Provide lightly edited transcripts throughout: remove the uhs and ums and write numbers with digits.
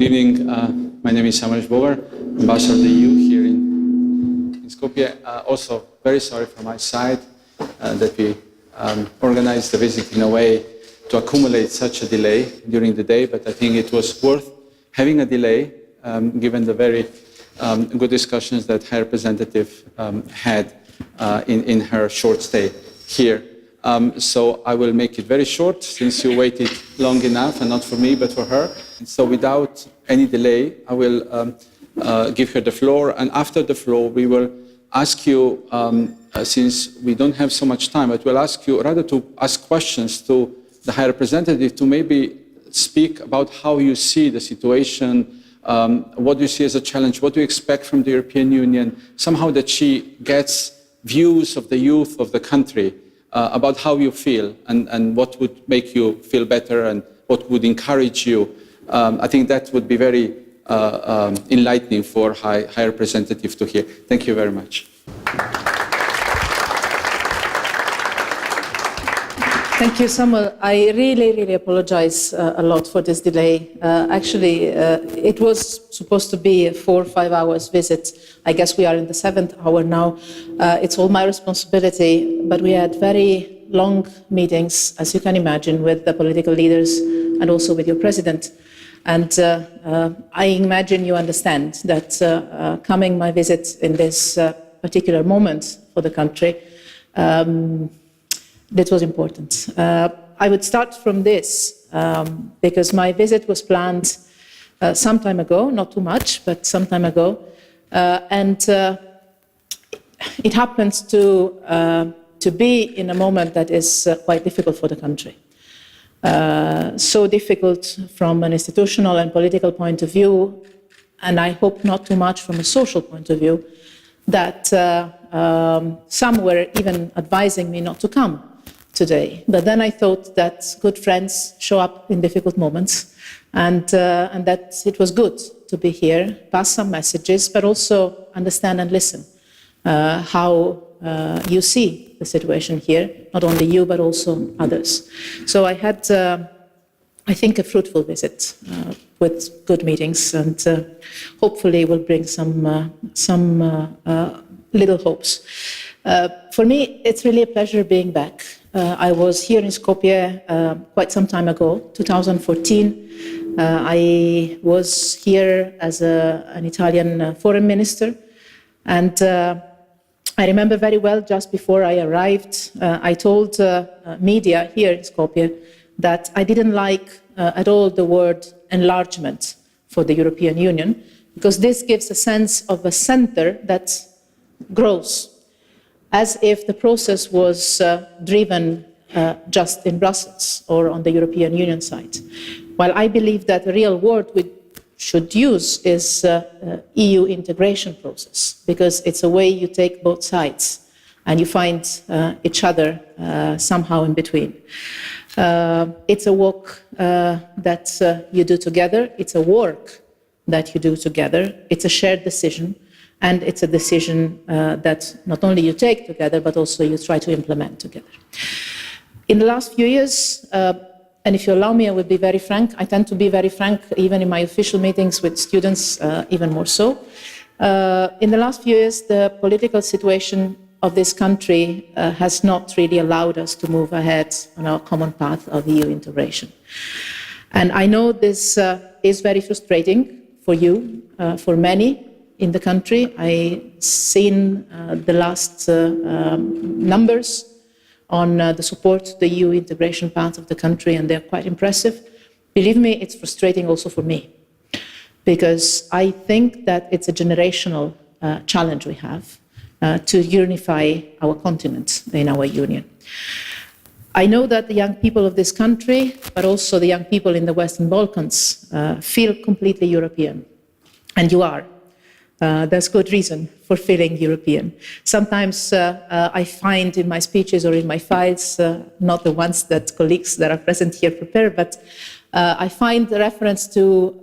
Good evening. My name is Samuel Boger, Ambassador of the EU here in Skopje. Also, very sorry from my side that we organized the visit in a way to accumulate such a delay during the day, but I think it was worth having a delay given the very good discussions that High Representative had in her short stay here. So I will make it very short since you waited long enough, and not for me but for her. So without any delay, I will give her the floor, and after the floor we will ask you, since we don't have so much time, but we'll ask you rather to ask questions to the High Representative to maybe speak about how you see the situation, what do you see as a challenge, what do you expect from the European Union, somehow that she gets views of the youth of the country about how you feel and what would make you feel better and what would encourage you. I think that would be very enlightening for High Representative to hear. Thank you very much. Thank you, Samuel. I really apologize a lot for this delay. Actually, it was supposed to be a 4 or 5 hours visit. I guess we are in the 7th hour now. It's all my responsibility, but we had very long meetings, as you can imagine, with the political leaders and also with your president. And I imagine you understand that coming my visit in this particular moment for the country, that was important. I would start from this, because my visit was planned some time ago, not too much, but some time ago, and it happens to be in a moment that is quite difficult for the country. So difficult from an institutional and political point of view, and I hope not too much from a social point of view, that some were even advising me not to come today. But then I thought that good friends show up in difficult moments, and that it was good to be here, pass some messages, but also understand and listen how you see the situation here, not only you, but also others. So I had, I think, a fruitful visit with good meetings, and hopefully will bring some little hopes. For me, it's really a pleasure being back. I was here in Skopje quite some time ago, 2014. I was here as an Italian foreign minister, and I remember very well, just before I arrived, I told media here in Skopje that I didn't like at all the word enlargement for the European Union, because this gives a sense of a center that grows, as if the process was driven just in Brussels or on the European Union side. While I believe that the real word we should use is EU integration process, because it's a way you take both sides and you find each other somehow in between. It's a walk that you do together, it's a work that you do together, it's a shared decision, and it's a decision that not only you take together, but also you try to implement together. In the last few years, and if you allow me, I will be very frank. I tend to be very frank, even in my official meetings with students, even more so. In the last few years, the political situation of this country has not really allowed us to move ahead on our common path of EU integration. And I know this is very frustrating for you, for many in the country. I've seen the last numbers on the support to the EU integration path of the country, and they're quite impressive. Believe me, it's frustrating also for me, because I think that it's a generational challenge we have to unify our continent in our union. I know that the young people of this country, but also the young people in the Western Balkans, feel completely European, and you are. There's good reason for feeling European. Sometimes I find in my speeches or in my files, not the ones that colleagues that are present here prepare, but I find the reference to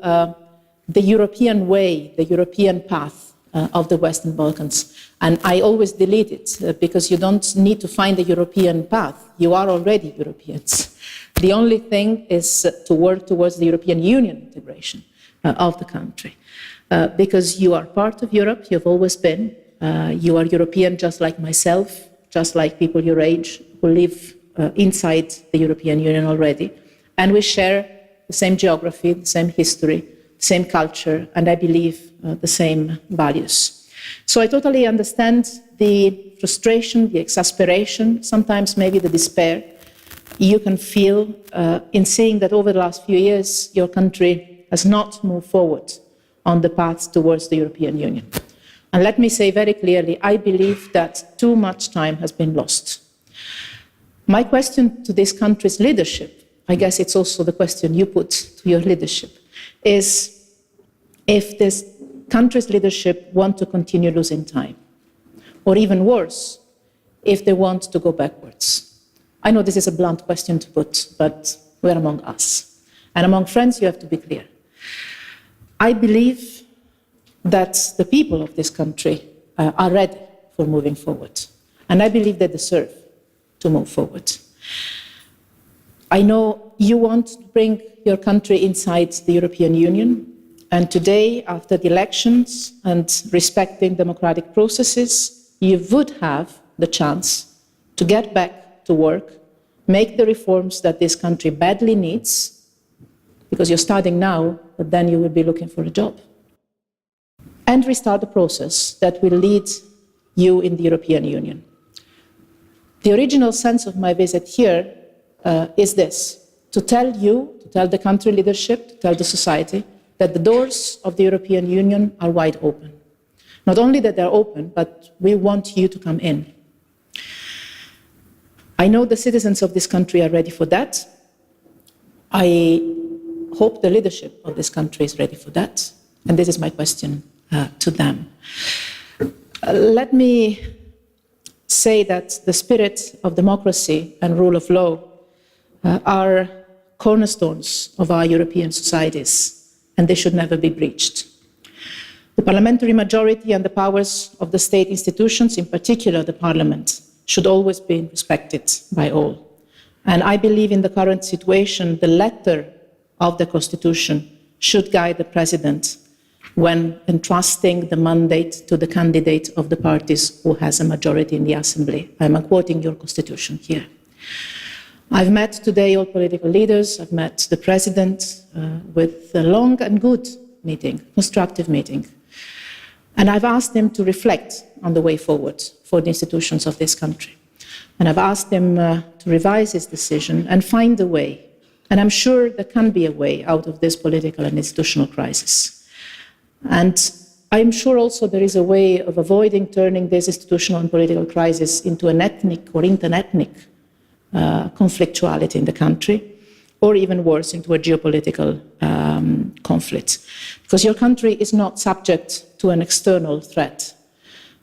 the European way, the European path of the Western Balkans. And I always delete it, because you don't need to find the European path. You are already Europeans. The only thing is to work towards the European Union integration. of the country. Because you are part of Europe, you've always been. You are European just like myself, just like people your age who live inside the European Union already. And we share the same geography, the same history, the same culture, and I believe the same values. So I totally understand the frustration, the exasperation, sometimes maybe the despair you can feel in seeing that over the last few years your country has not moved forward on the path towards the European Union. And let me say very clearly, I believe that too much time has been lost. My question to this country's leadership, I guess it's also the question you put to your leadership, is if this country's leadership want to continue losing time, or even worse, if they want to go backwards. I know this is a blunt question to put, but we're among us. And among friends, you have to be clear. I believe that the people of this country are ready for moving forward. And I believe they deserve to move forward. I know you want to bring your country inside the European Union. And today, after the elections and respecting democratic processes, you would have the chance to get back to work, make the reforms that this country badly needs, because you're starting now, but then you will be looking for a job, and restart the process that will lead you in the European Union. The original sense of my visit here is this: to tell you, to tell the country leadership, to tell the society that the doors of the European Union are wide open. Not only that they're open, but we want you to come in. I know the citizens of this country are ready for that. I hope the leadership of this country is ready for that. And this is my question to them. Let me say that the spirit of democracy and rule of law are cornerstones of our European societies, and they should never be breached. The parliamentary majority and the powers of the state institutions, in particular the parliament, should always be respected by all. And I believe in the current situation, the letter of the Constitution should guide the President when entrusting the mandate to the candidate of the parties who has a majority in the Assembly. I'm quoting your Constitution here. I've met today all political leaders. I've met the President with a long and good meeting, constructive meeting. And I've asked him to reflect on the way forward for the institutions of this country. And I've asked him to revise his decision and find a way. And I'm sure there can be a way out of this political and institutional crisis. And I'm sure also there is a way of avoiding turning this institutional and political crisis into an ethnic or interethnic conflictuality in the country, or even worse, into a geopolitical conflict. Because your country is not subject to an external threat.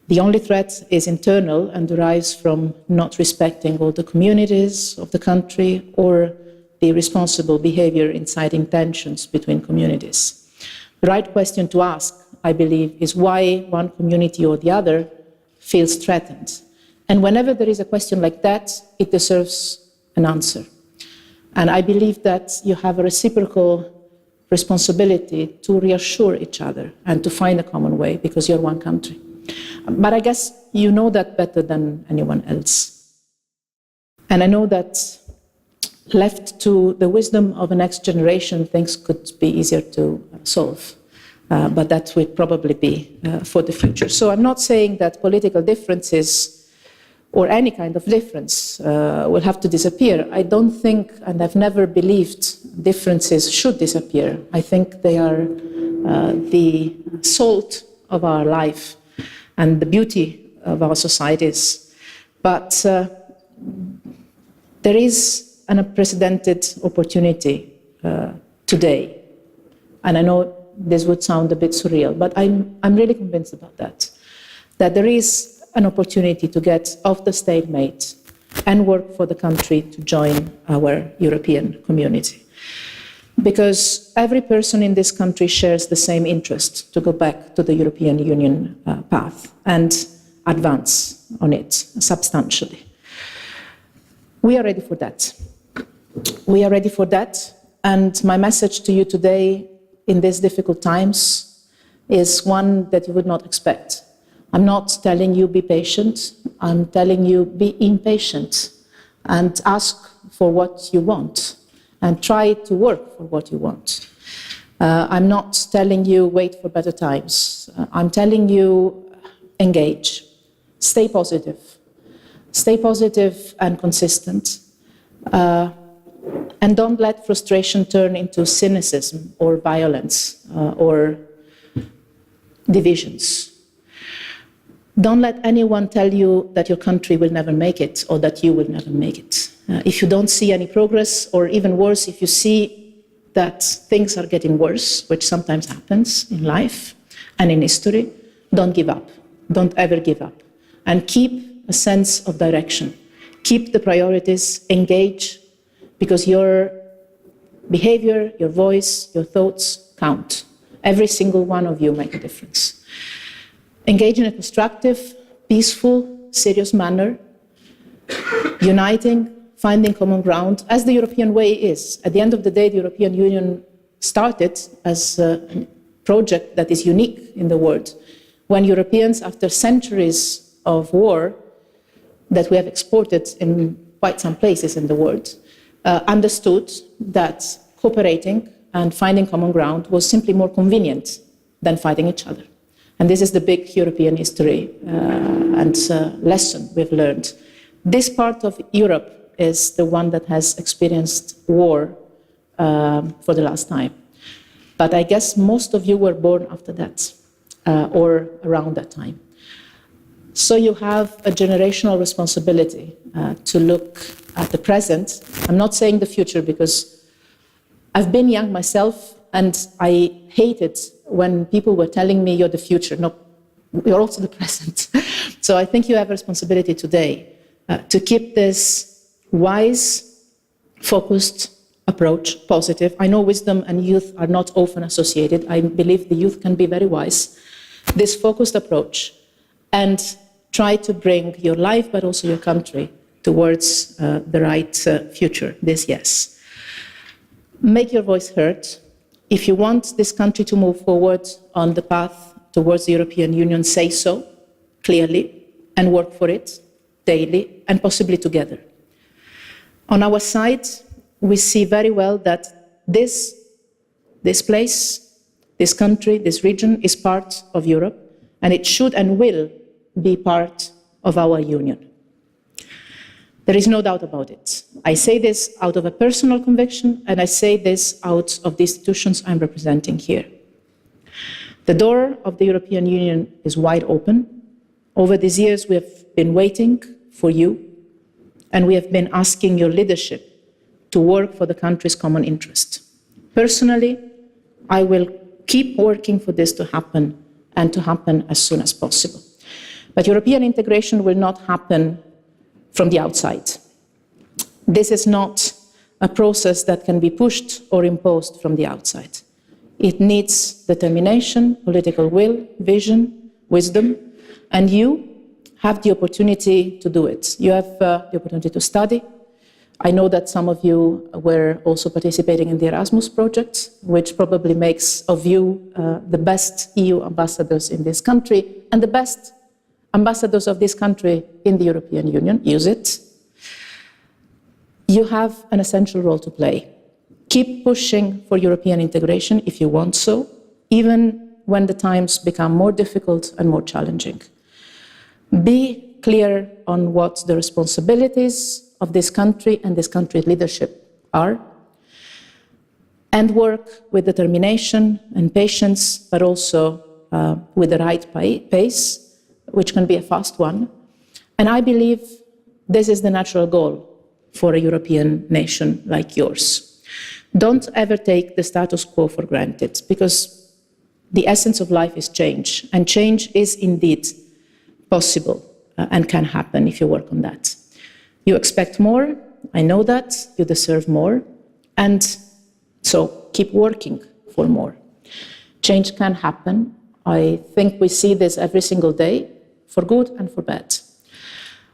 The only threat is internal and derives from not respecting all the communities of the country or the irresponsible behavior inciting tensions between communities. The right question to ask, I believe, is why one community or the other feels threatened. And whenever there is a question like that, it deserves an answer. And I believe that you have a reciprocal responsibility to reassure each other and to find a common way, because you're one country. But I guess you know that better than anyone else. And I know that left to the wisdom of the next generation, things could be easier to solve. But that will probably be for the future. So I'm not saying that political differences or any kind of difference will have to disappear. I don't think, and I've never believed, differences should disappear. I think they are the salt of our life and the beauty of our societies. But there is an unprecedented opportunity today. And I know this would sound a bit surreal, but I'm really convinced about that there is an opportunity to get off the stalemate and work for the country to join our European community. Because every person in this country shares the same interest to go back to the European Union path and advance on it substantially. We are ready for that. We are ready for that, and my message to you today in these difficult times is one that you would not expect. I'm not telling you be patient, I'm telling you be impatient and ask for what you want and try to work for what you want. I'm not telling you wait for better times. I'm telling you engage, stay positive and consistent, and don't let frustration turn into cynicism or violence or divisions. Don't let anyone tell you that your country will never make it or that you will never make it. If you don't see any progress, or even worse, if you see that things are getting worse, which sometimes happens in life and in history, don't give up. Don't ever give up. And keep a sense of direction. Keep the priorities, engage, because your behavior, your voice, your thoughts count. Every single one of you make a difference. Engage in a constructive, peaceful, serious manner, uniting, finding common ground, as the European way is. At the end of the day, the European Union started as a project that is unique in the world, when Europeans, after centuries of war that we have exported in quite some places in the world, understood that cooperating and finding common ground was simply more convenient than fighting each other. And this is the big European history and lesson we've learned. This part of Europe is the one that has experienced war for the last time. But I guess most of you were born after that, or around that time. So you have a generational responsibility to look at the present. I'm not saying the future, because I've been young myself, and I hated when people were telling me you're the future. No, you're also the present. So I think you have a responsibility today to keep this wise, focused approach positive. I know wisdom and youth are not often associated. I believe the youth can be very wise. This focused approach, and try to bring your life, but also your country, towards the right future, this yes. Make your voice heard. If you want this country to move forward on the path towards the European Union, say so clearly and work for it daily and possibly together. On our side, we see very well that this place, this country, this region is part of Europe, and it should and will be part of our union. There is no doubt about it. I say this out of a personal conviction, and I say this out of the institutions I'm representing here. The door of the European Union is wide open. Over these years, we have been waiting for you, and we have been asking your leadership to work for the country's common interest. Personally, I will keep working for this to happen, and to happen as soon as possible. But European integration will not happen from the outside. This is not a process that can be pushed or imposed from the outside. It needs determination, political will, vision, wisdom, and you have the opportunity to do it. You have the opportunity to study. I know that some of you were also participating in the Erasmus project, which probably makes of you the best EU ambassadors in this country, and the best ambassadors of this country in the European Union. Use it. You have an essential role to play. Keep pushing for European integration if you want so, even when the times become more difficult and more challenging. Be clear on what the responsibilities of this country and this country's leadership are, and work with determination and patience, but also with the right pace, which can be a fast one. And I believe this is the natural goal for a European nation like yours. Don't ever take the status quo for granted, because the essence of life is change, and change is indeed possible and can happen if you work on that. You expect more, I know that, you deserve more, and so keep working for more. Change can happen. I think we see this every single day, for good and for bad.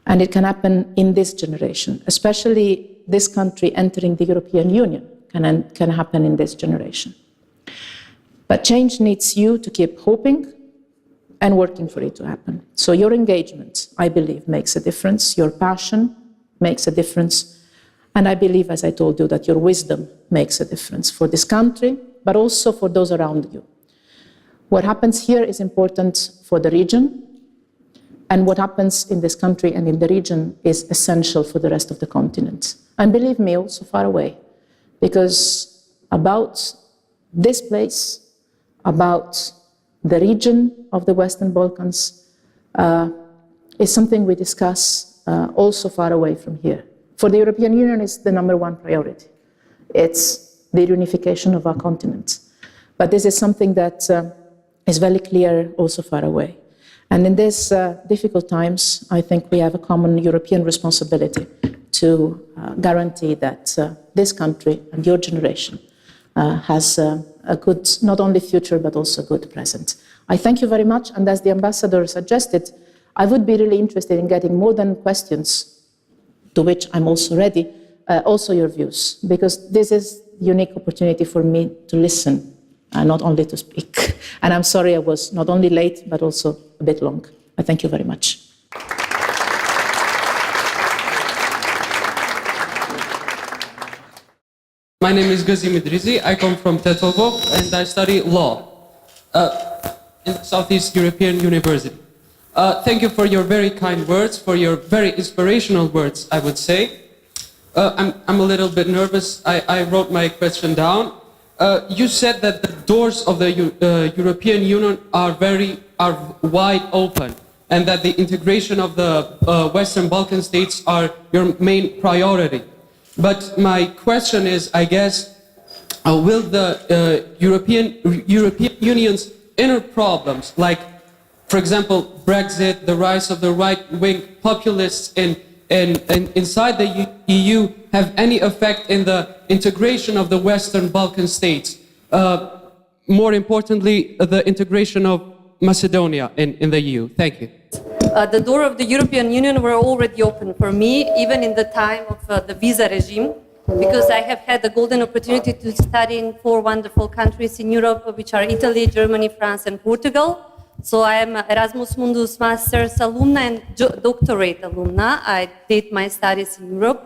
And it can happen in this generation, especially this country entering the European Union can happen in this generation. But change needs you to keep hoping and working for it to happen. So your engagement, I believe, makes a difference. Your passion makes a difference. And I believe, as I told you, that your wisdom makes a difference for this country, but also for those around you. What happens here is important for the region, and what happens in this country and in the region is essential for the rest of the continent. And believe me, also far away, because about this place, about the region of the Western Balkans, is something we discuss also far away from here. For the European Union, it's the number one priority. It's the reunification of our continent. But this is something that is very clear also far away. And in these difficult times, I think we have a common European responsibility to guarantee that this country and your generation has a good, not only future, but also a good present. I thank you very much, and as the ambassador suggested, I would be really interested in getting more than questions, to which I'm also ready, also your views, because this is a unique opportunity for me to listen, and not only to speak. And I'm sorry I was not only late, but also a bit long. I thank you very much. My name is Gazi Midrizi. I come from Tetovo and I study law in Southeast European University. Thank you for your very kind words, for your very inspirational words, I would say. I'm a little bit nervous. I wrote my question down. You said that the doors of the European Union are wide open, and that the integration of the Western Balkan states are your main priority. But my question is, I guess, will the European Union's inner problems, like, for example, Brexit, the rise of the right-wing populists inside the EU, have any effect in the integration of the Western Balkan states? More importantly, the integration of Macedonia in the EU. Thank you. The door of the European Union were already open for me, even in the time of the visa regime, because I have had the golden opportunity to study in 4 wonderful countries in Europe, which are Italy, Germany, France, and Portugal. So I am Erasmus Mundus Master's alumna and doctorate alumna. I did my studies in Europe.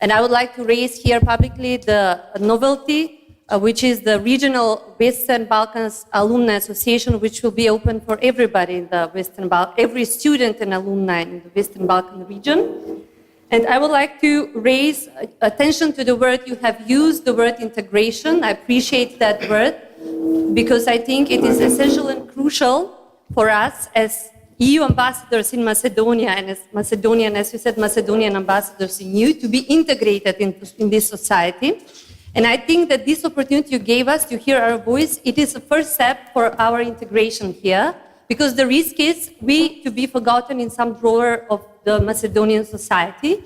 And I would like to raise here publicly the novelty, which is the Regional Western Balkans Alumni Association, which will be open for everybody in the Western Balkans, every student and alumni in the Western Balkan region. And I would like to raise attention to the word you have used, the word integration. I appreciate that word, because I think it is essential and crucial for us as EU ambassadors in Macedonia, and as Macedonian, as you said, Macedonian ambassadors in EU, to be integrated in this society. And I think that this opportunity you gave us to hear our voice, it is a first step for our integration here, because the risk is we to be forgotten in some drawer of the Macedonian society.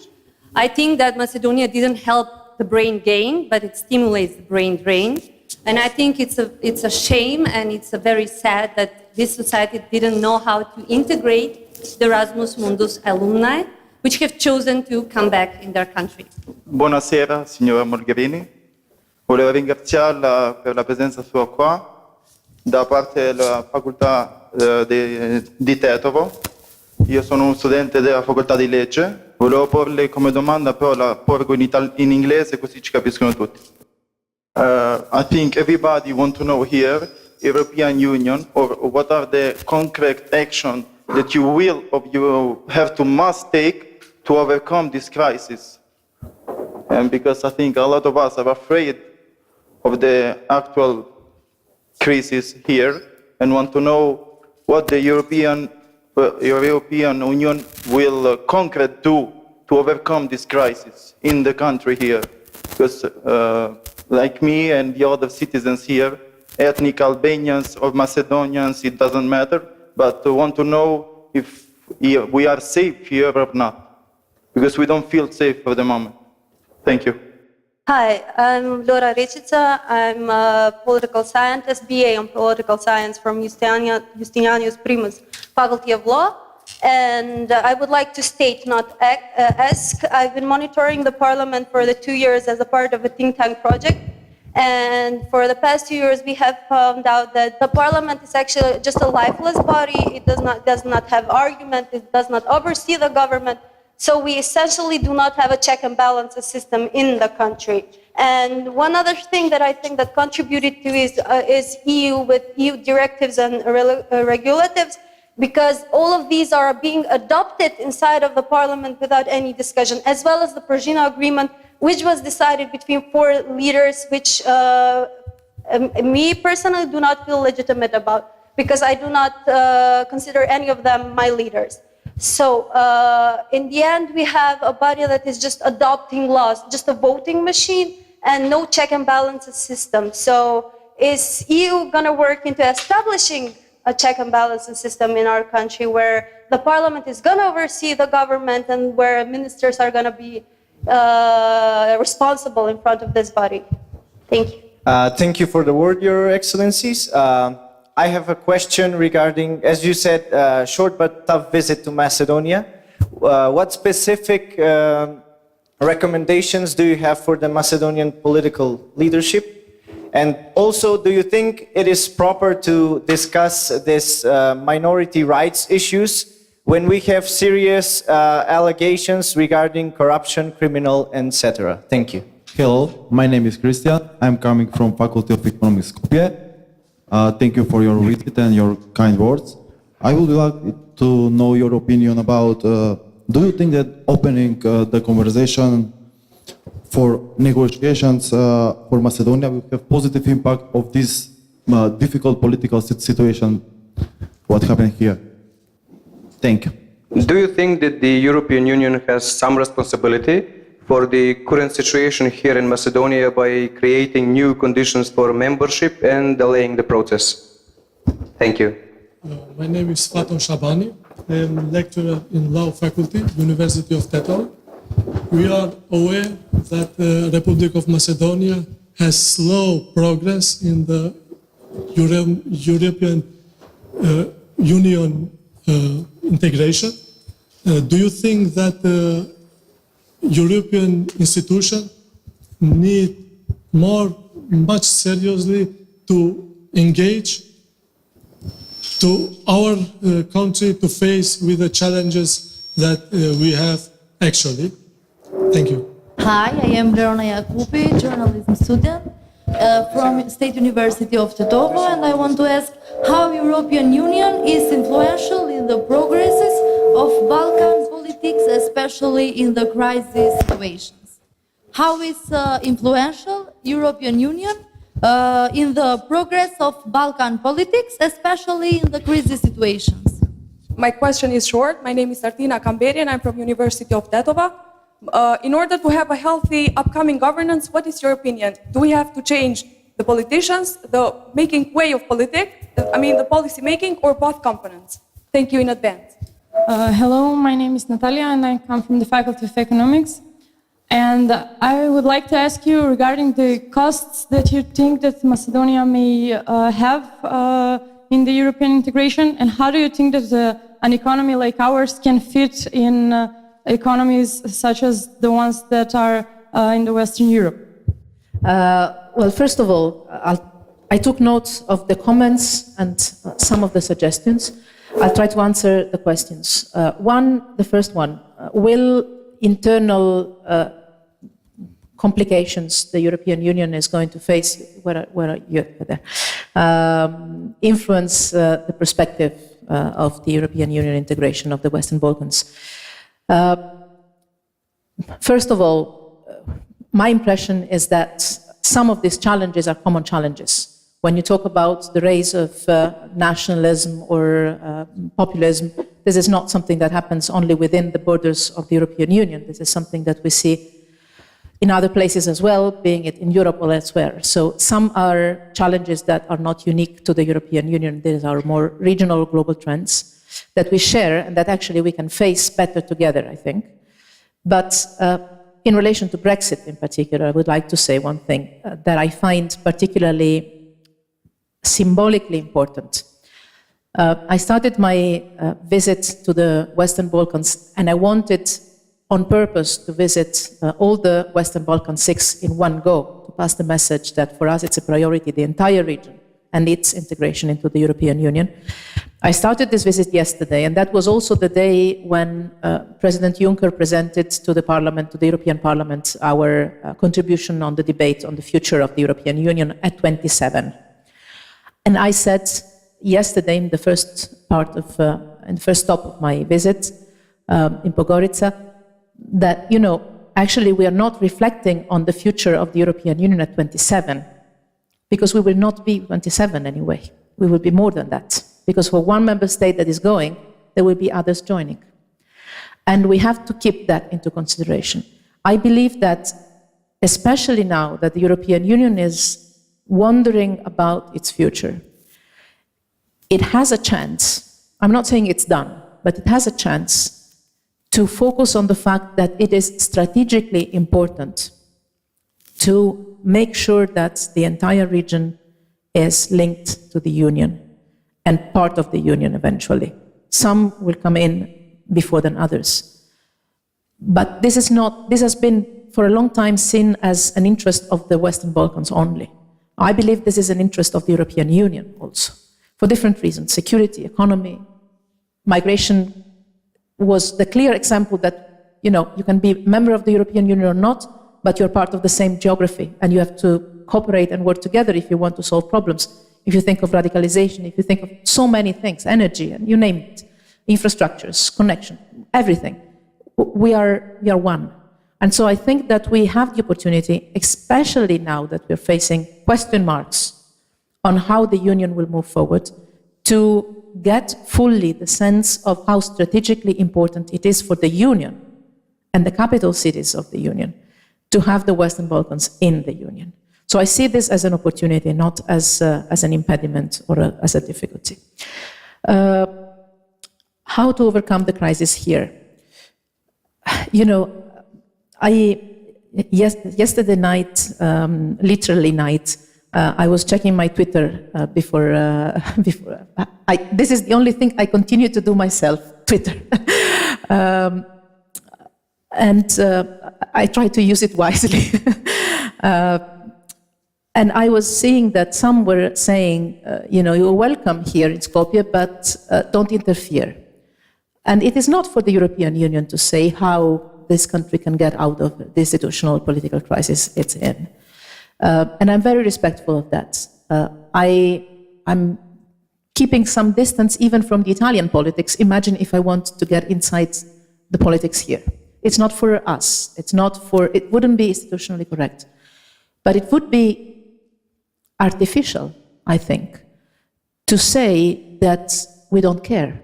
I think that Macedonia didn't help the brain gain, but it stimulates the brain drain. And I think it's a shame, and it's a very sad that this society didn't know how to integrate the Erasmus Mundus alumni, which have chosen to come back in their country. Buonasera, signora Mogherini. Volevo ringraziarla per la presenza sua qua da parte della facoltà di Tetovo. Io sono un studente della facoltà di legge. Volevo porle come domanda, però la porgo in inglese così ci capiscono tutti. I think everybody wants to know here, European Union, or what are the concrete action that you will or you have to must take to overcome this crisis. And because I think a lot of us are afraid of the actual crisis here and want to know what the European Union will concretely do to overcome this crisis in the country here. Because like me and the other citizens here, ethnic Albanians or Macedonians, it doesn't matter, but want to know if we are safe here or not, because we don't feel safe for the moment. Thank you. Hi, I'm Laura Rečica. I'm a political scientist, BA in political science from Justinianus Primus Faculty of Law. And I would like to state, not ask, I've been monitoring the parliament for the 2 years as a part of a think tank project. And for the past 2 years, we have found out that the parliament is actually just a lifeless body. It does not have argument. It does not oversee the government. So we essentially do not have a check and balances system in the country. And one other thing that I think that contributed to is EU with EU directives and regulatives, because all of these are being adopted inside of the parliament without any discussion, as well as the Prigina Agreement, which was decided between 4 leaders, which me personally do not feel legitimate about, because I do not consider any of them my leaders. So in the end, we have a body that is just adopting laws, just a voting machine, and no check and balances system. So is EU gonna work into establishing a check and balances system in our country where the parliament is gonna oversee the government and where ministers are gonna be responsible in front of this body? Thank you. Thank you for the word, Your Excellencies. I have a question regarding, as you said, short but tough visit to Macedonia. What specific recommendations do you have for the Macedonian political leadership? And also, do you think it is proper to discuss this minority rights issues when we have serious allegations regarding corruption, criminal, etc.? Thank you. Hello, my name is Christian. I'm coming from Faculty of Economics, Skopje. Thank you for your visit and your kind words. I would like to know your opinion about, do you think that opening the conversation for negotiations for Macedonia will have positive impact of this difficult political situation, what happened here? Thank you. Do you think that the European Union has some responsibility for the current situation here in Macedonia by creating new conditions for membership and delaying the process? Thank you. My name is Faton Shabani. I am a lecturer in Law Faculty, University of Tetovo. We are aware that the Republic of Macedonia has slow progress in the European Union integration. Do you think that the European institutions need much seriously to engage to our country to face with the challenges that we have actually? Thank you. Hi, I am Leona Jakupi, journalism student from State University of Tetovo, and I want to ask how European Union is influential in the progresses of Balkan politics, especially in the crisis situations. How is influential European Union in the progress of Balkan politics, especially in the crisis situations? My question is short. My name is Artina Kamberian. I'm from University of Tetovo. In order to have a healthy upcoming governance, what is your opinion? Do we have to change the politicians, the making way of politics, the policy making, or both components? Thank you in advance. Hello, my name is Natalia and I come from the Faculty of Economics. And I would like to ask you regarding the costs that you think that Macedonia may have in the European integration, and how do you think that an economy like ours can fit in economies such as the ones that are in the Western Europe? Well, first of all, I took note of the comments and some of the suggestions. I'll try to answer the questions. The first one, will internal complications the European Union is going to face, influence the perspective of the European Union integration of the Western Balkans? First of all, my impression is that some of these challenges are common challenges. When you talk about the rise of nationalism or populism, this is not something that happens only within the borders of the European Union. This is something that we see in other places as well, being it in Europe or elsewhere. So some are challenges that are not unique to the European Union. These are more regional, global trends that we share and that actually we can face better together, I think. But in relation to Brexit in particular, I would like to say one thing that I find particularly symbolically important. I started my visit to the Western Balkans and I wanted on purpose to visit all the Western Balkan 6 in one go, to pass the message that for us it's a priority, the entire region and its integration into the European Union. I started this visit yesterday, and that was also the day when President Juncker presented to the Parliament, to the European Parliament, our contribution on the debate on the future of the European Union at 27. And I said yesterday, in the first part of, in the first stop of my visit in Podgorica, that, you know, actually we are not reflecting on the future of the European Union at 27, because we will not be 27 anyway. We will be more than that. Because for one member state that is going, there will be others joining. And we have to keep that into consideration. I believe that, especially now that the European Union is wondering about its future, it has a chance, I'm not saying it's done, but it has a chance to focus on the fact that it is strategically important to make sure that the entire region is linked to the Union and part of the Union eventually. Some will come in before than others. But this has been for a long time seen as an interest of the Western Balkans only. I believe this is an interest of the European Union also, for different reasons: security, economy, migration was the clear example that, you know, you can be a member of the European Union or not, but you're part of the same geography, and you have to cooperate and work together if you want to solve problems. If you think of radicalization, if you think of so many things, energy, and you name it, infrastructures, connection, everything, we are one. And so I think that we have the opportunity, especially now that we're facing question marks on how the Union will move forward, to get fully the sense of how strategically important it is for the Union and the capital cities of the Union to have the Western Balkans in the Union. So I see this as an opportunity, not as an impediment or as a difficulty. How to overcome the crisis here? You know, yesterday night, literally night, I was checking my Twitter before. This is the only thing I continue to do myself, Twitter. And I try to use it wisely. And I was seeing that some were saying, you know, you're welcome here in Skopje, but don't interfere. And it is not for the European Union to say how this country can get out of the institutional political crisis it's in. And I'm very respectful of that. I'm keeping some distance even from the Italian politics. Imagine if I want to get inside the politics here. It's not for us. It wouldn't be institutionally correct. But it would be artificial, I think, to say that we don't care,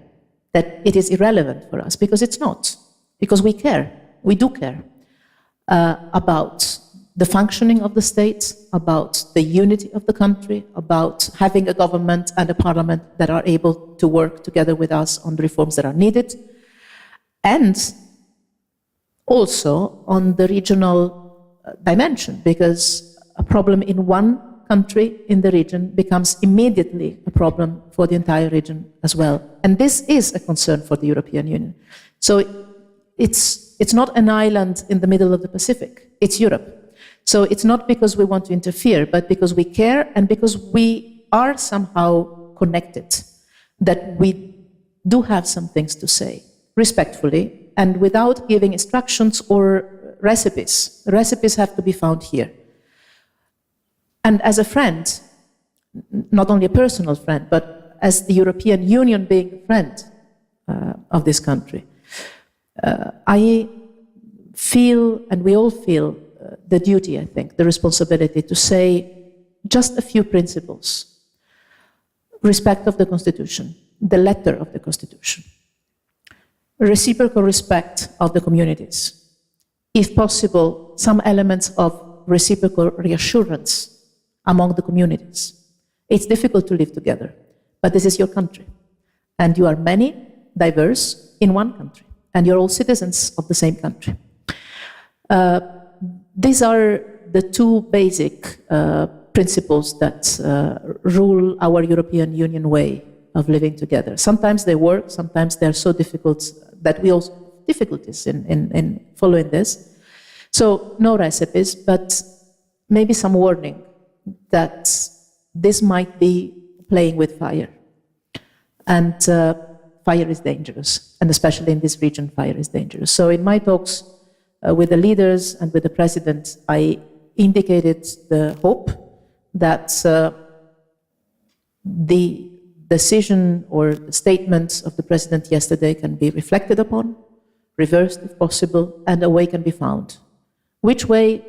that it is irrelevant for us, because it's not. Because we care. We do care about the functioning of the state, about the unity of the country, about having a government and a parliament that are able to work together with us on the reforms that are needed, and also on the regional dimension, because a problem in one country in the region becomes immediately a problem for the entire region as well. And this is a concern for the European Union. So it's not an island in the middle of the Pacific, it's Europe. So it's not because we want to interfere, but because we care and because we are somehow connected, that we do have some things to say, respectfully, and without giving instructions or recipes. The recipes have to be found here. And as a friend, not only a personal friend, but as the European Union being a friend of this country, I feel, and we all feel, the duty, I think, the responsibility to say just a few principles. Respect of the Constitution, the letter of the Constitution. Reciprocal respect of the communities. If possible, some elements of reciprocal reassurance among the communities. It's difficult to live together, but this is your country. And you are many, diverse, in one country. And you're all citizens of the same country. These are the two basic principles that rule our European Union way of living together. Sometimes they work, sometimes they're so difficult that we also have difficulties in following this. So no recipes, but maybe some warning that this might be playing with fire. And fire is dangerous, and especially in this region, fire is dangerous. So in my talks with the leaders and with the president, I indicated the hope that the decision or the statements of the president yesterday can be reflected upon, reversed if possible, and a way can be found. Which way?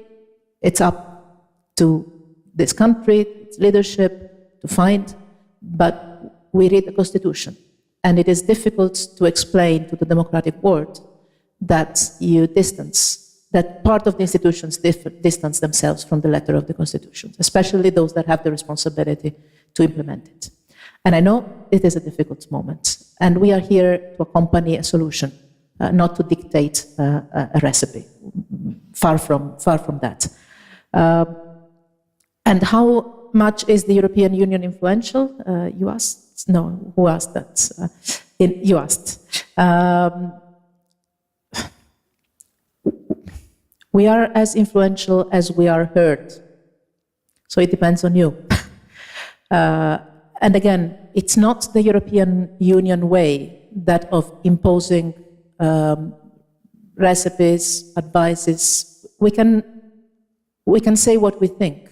It's up to this country, its leadership to find, but we read the Constitution, and it is difficult to explain to the democratic world that you distance, that part of the institutions distance themselves from the letter of the Constitution, especially those that have the responsibility to implement it. And I know it is a difficult moment, and we are here to accompany a solution, not to dictate a recipe. Far from that. And how much is the European Union influential? You asked? No, who asked that? You asked. We are as influential as we are heard. So it depends on you. And again, it's not the European Union way, that of imposing recipes, advices. We can say what we think.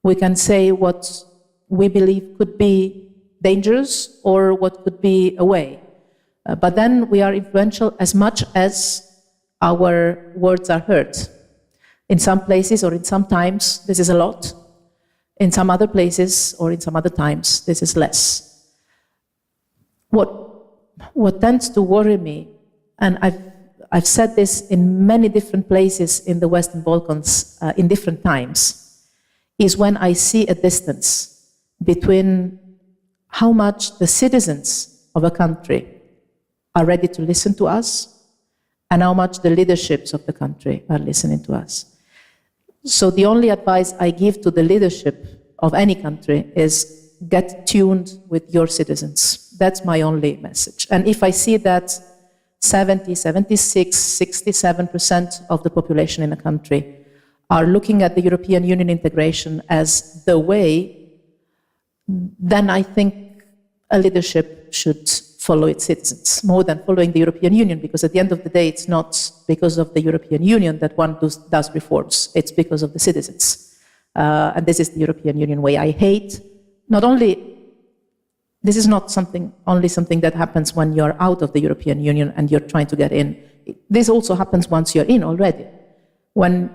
We can say what we believe could be dangerous or what could be a way. But then we are influential as much as our words are heard. In some places or in some times, this is a lot. In some other places or in some other times, this is less. What tends to worry me, and I've said this in many different places in the Western Balkans in different times, is when I see a distance between how much the citizens of a country are ready to listen to us and how much the leaderships of the country are listening to us. So the only advice I give to the leadership of any country is get tuned with your citizens. That's my only message. And if I see that 70, 76, 67% of the population in a country are looking at the European Union integration as the way, then I think a leadership should follow its citizens more than following the European Union, because at the end of the day, it's not because of the European Union that one does reforms, it's because of the citizens. And this is the European Union way. I hate, not only, this is not only something that happens when you're out of the European Union and you're trying to get in. This also happens once you're in already. When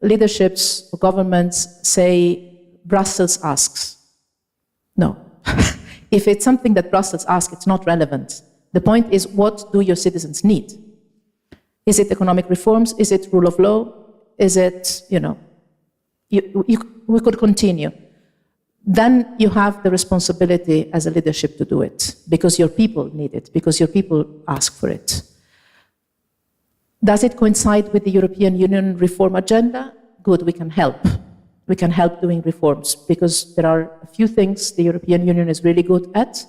leaderships or governments say, Brussels asks. No. If it's something that Brussels asks, it's not relevant. The point is, what do your citizens need? Is it economic reforms? Is it rule of law? Is it, we could continue. Then you have the responsibility as a leadership to do it, because your people need it, because your people ask for it. Does it coincide with the European Union reform agenda? Good, we can help. We can help doing reforms, because there are a few things the European Union is really good at.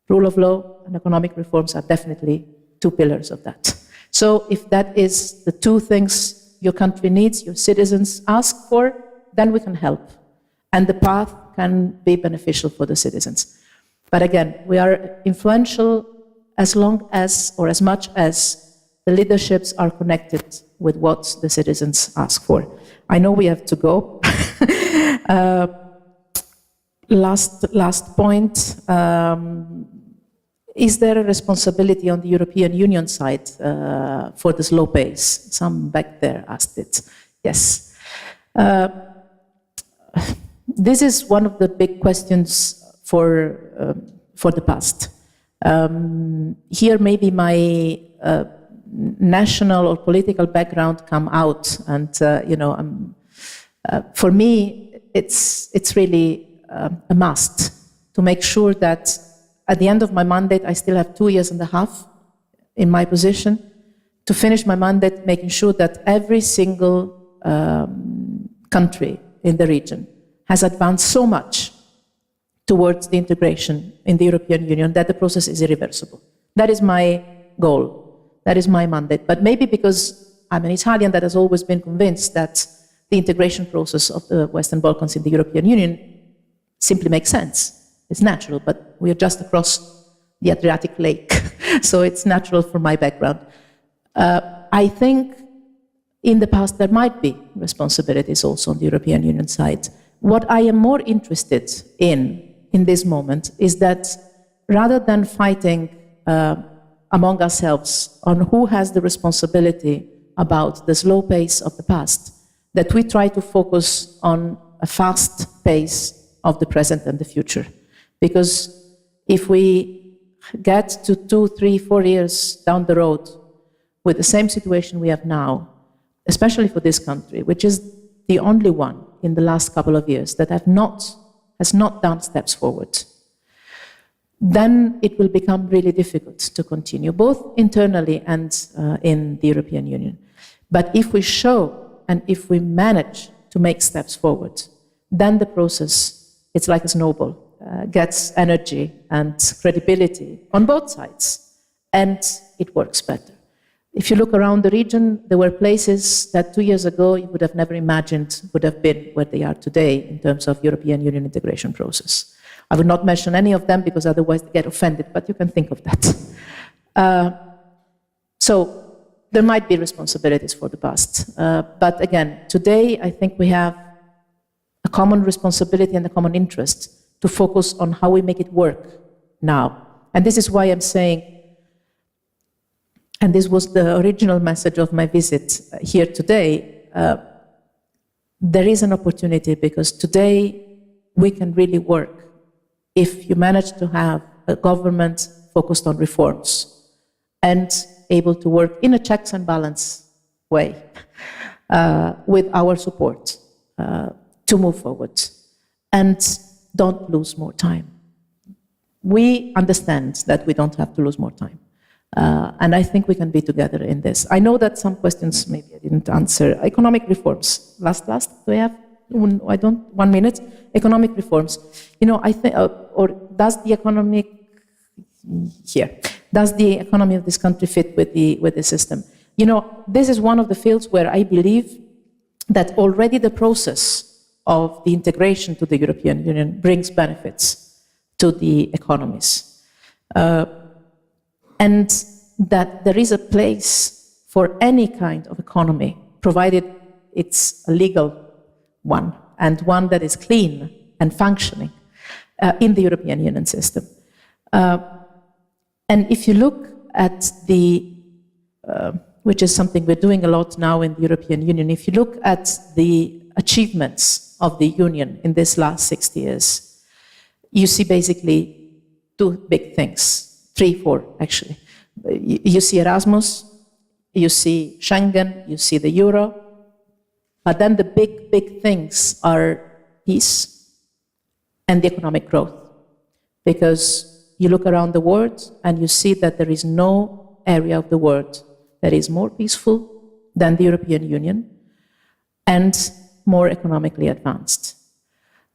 Rule of law and economic reforms are definitely two pillars of that. So if that is the two things your country needs, your citizens ask for, then we can help. And the path can be beneficial for the citizens. But again, we are influential as long as, or as much as, the leaderships are connected with what the citizens ask for. I know we have to go. Last point. Is there a responsibility on the European Union side for the slow pace? Some back there asked it. Yes. This is one of the big questions for the past. Here maybe my national or political background come out, and for me it's really a must to make sure that at the end of my mandate I still have 2.5 years in my position to finish my mandate, making sure that every single country in the region has advanced so much towards the integration in the European Union that the process is irreversible. That is my goal. That is my mandate. But maybe because I'm an Italian that has always been convinced that the integration process of the Western Balkans in the European Union simply makes sense. It's natural, but we are just across the Adriatic Lake, so it's natural for my background. I think in the past there might be responsibilities also on the European Union side. What I am more interested in this moment is that rather than fighting among ourselves on who has the responsibility about the slow pace of the past, that we try to focus on a fast pace of the present and the future. Because if we get to 2, 3, 4 years down the road with the same situation we have now, especially for this country, which is the only one in the last couple of years that has not done steps forward, then it will become really difficult to continue, both internally and in the European Union. But if we show and if we manage to make steps forward, then the process, it's like a snowball, gets energy and credibility on both sides, and it works better. If you look around the region, there were places that 2 years ago you would have never imagined would have been where they are today in terms of European Union integration process. I would not mention any of them because otherwise they get offended, but you can think of that. So there might be responsibilities for the past. But again, today I think we have a common responsibility and a common interest to focus on how we make it work now. And this is why I'm saying, and this was the original message of my visit here today, there is an opportunity because today we can really work if you manage to have a government focused on reforms and able to work in a checks and balance way with our support to move forward. And don't lose more time. We understand that we don't have to lose more time. And I think we can be together in this. I know that some questions maybe I didn't answer. Economic reforms. Last, do we have? 1 minute. Economic reforms. You know, I think, or does the economy of this country fit with the system? You know, this is one of the fields where I believe that already the process of the integration to the European Union brings benefits to the economies. And that there is a place for any kind of economy, provided it's a legal one, and one that is clean and functioning in the European Union system. And if you look at which is something we're doing a lot now in the European Union, if you look at the achievements of the Union in this last 60 years, you see basically 2 big things, 3, 4 actually. You see Erasmus, you see Schengen, you see the Euro, but then the big things are peace and the economic growth. Because you look around the world and you see that there is no area of the world that is more peaceful than the European Union and more economically advanced.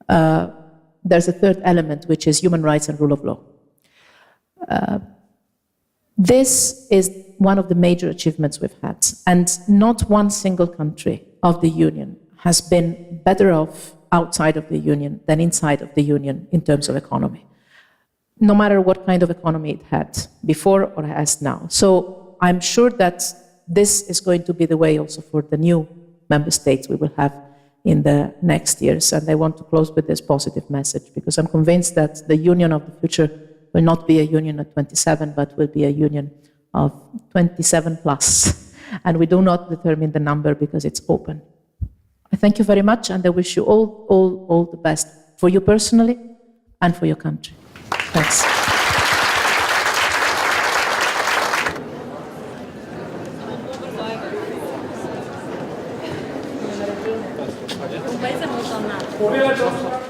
There's a third element, which is human rights and rule of law. This is one of the major achievements we've had, and not one single country of the Union has been better off outside of the Union than inside of the Union in terms of economy, no matter what kind of economy it had before or has now. So I'm sure that this is going to be the way also for the new member states we will have in the next years. And I want to close with this positive message, because I'm convinced that the Union of the future will not be a union of 27, but will be a union of 27 plus. And we do not determine the number because it's open. I thank you very much, and I wish you all the best for you personally and for your country. Thanks. Un paese molto amato.